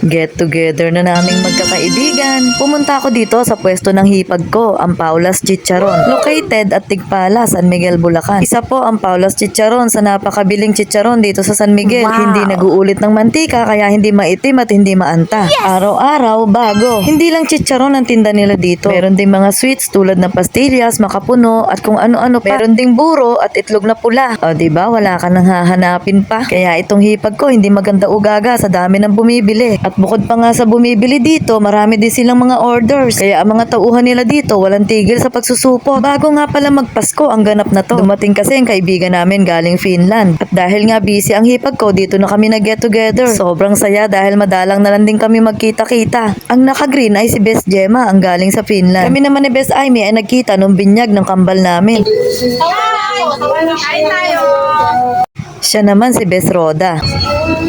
Get together na naming magkakaibigan. Pumunta ako dito sa pwesto ng hipag ko, ang Paula's Chicharon. Located at Tigpala, San Miguel, Bulacan. Isa po ang Paula's Chicharon sa napakabiling chicharon dito sa San Miguel. Wow. Hindi naguulit ng mantika kaya hindi maitim at hindi maanta. Araw-araw, bago. Hindi lang chicharon ang tinda nila dito. Meron ding mga sweets tulad ng pastillas, makapuno at kung ano-ano pa. Meron ding buro at itlog na pula. O diba, wala ka nang hahanapin pa. Kaya itong hipag ko hindi maganda ugaga sa dami ng bumibili. At bukod pa nga sa bumibili dito, marami din silang mga orders. Kaya ang mga tauhan nila dito walang tigil sa pagsusupot. Bago nga pala magpasko ang ganap na to. Dumating kasi ang kaibigan namin galing Finland. At dahil nga busy ang hipag ko, dito na kami nag-get together. Sobrang saya dahil madalang na lang din kami magkita-kita. Ang naka-green ay si Best Gemma ang galing sa Finland. Kami naman ni Best Amy ay nagkita nung binyag ng kambal namin. Kain tayo! Siya naman si Best Roda.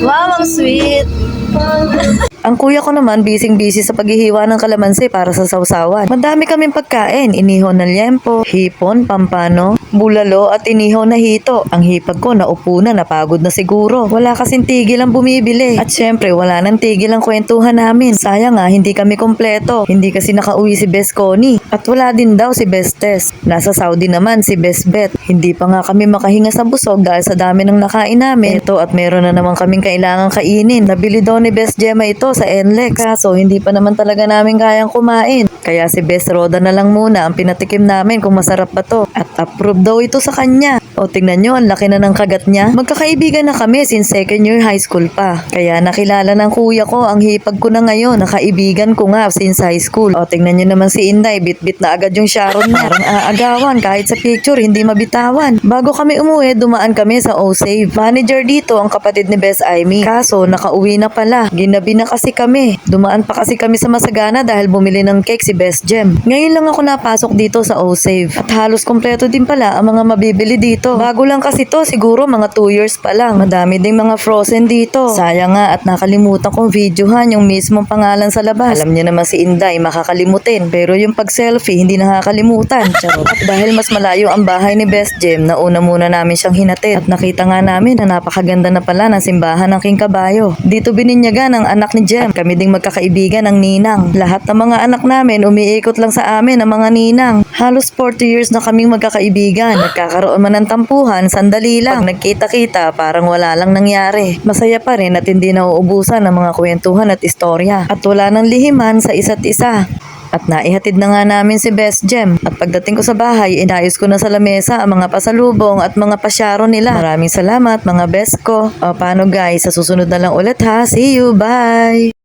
Wow, ang sweet! Ang kuya ko naman busy sa paghihiwa ng kalamansi para sa sausawan. Madami kaming pagkain, inihaw na liempo, hipon, pampano, bulalo at inihaw na hito. Ang hipag ko naupo na, napagod na siguro. Wala kasing tigil ang bumibili. At syempre wala nang tigil ang kwentuhan namin. Sayang nga hindi kami kompleto. Hindi kasi nakauwi si Best Connie. At wala din daw si Best Tess. Nasa Saudi naman si Best Bet. Hindi pa nga kami makahinga sa busog dahil sa dami ng nakain namin. Ito at meron na naman kaming kailangan kainin. Nabili daw ni Best Gemma ito sa NLEX. Kaso hindi pa naman talaga namin kayang kumain. Kaya si Best Roda na lang muna ang pinatikim namin kung masarap pa to. At approve daw ito sa kanya. O tingnan nyo, ang laki na ng kagat niya. Magkakaibigan na kami since second year high school pa. Kaya nakilala ng kuya ko ang hipag ko na ngayon. Nakaibigan ko nga since high school. O tingnan nyo naman si Inday, bit-bit na agad yung Sharon na. Parang aagawan kahit sa picture hindi mabitawan. Bago kami umuwi, dumaan kami sa O-Save. Manager dito ang kapatid ni Best Amy. Kaso nakauwi na pala. Ginabi na kasi kami. Dumaan pa kasi kami sa Masagana dahil bumili ng cake si Best Gem. Ngayon lang ako napasok dito sa O-Save. At halos kompleto din pala ang mga mabibili dito. Bago lang kasi to, siguro mga 2 years pa lang. Madami ding mga frozen dito. Sayang nga at nakalimutan kong videohan yung mismong pangalan sa labas. Alam niyo naman si Inday, makakalimutin. Pero yung pag-selfie, hindi nakakalimutan. Charot. At dahil mas malayo ang bahay ni Best Gem, nauna muna namin siyang hinatid. At nakita nga namin na napakaganda na pala ng simbahan ng King Kabayo. Dito bininyagan ang anak ni Gem. At kami ding magkakaibigan ng ninang. Lahat ng mga anak namin, umiikot lang sa amin ang mga ninang. Halos 40 years na kaming magkakaibigan. Nagkakaroon man ng tampuhan, sandali lang. Pag nagkita-kita, parang wala lang nangyari. Masaya pa rin at hindi nauubusan ng mga kwentuhan at istorya. At wala nang lihiman sa isa't isa. At naihatid na nga namin si Best Gem. At pagdating ko sa bahay, inayos ko na sa lamesa ang mga pasalubong at mga pasyaro nila. Maraming salamat mga best ko. O paano guys, sa susunod na lang ulit ha. See you, bye!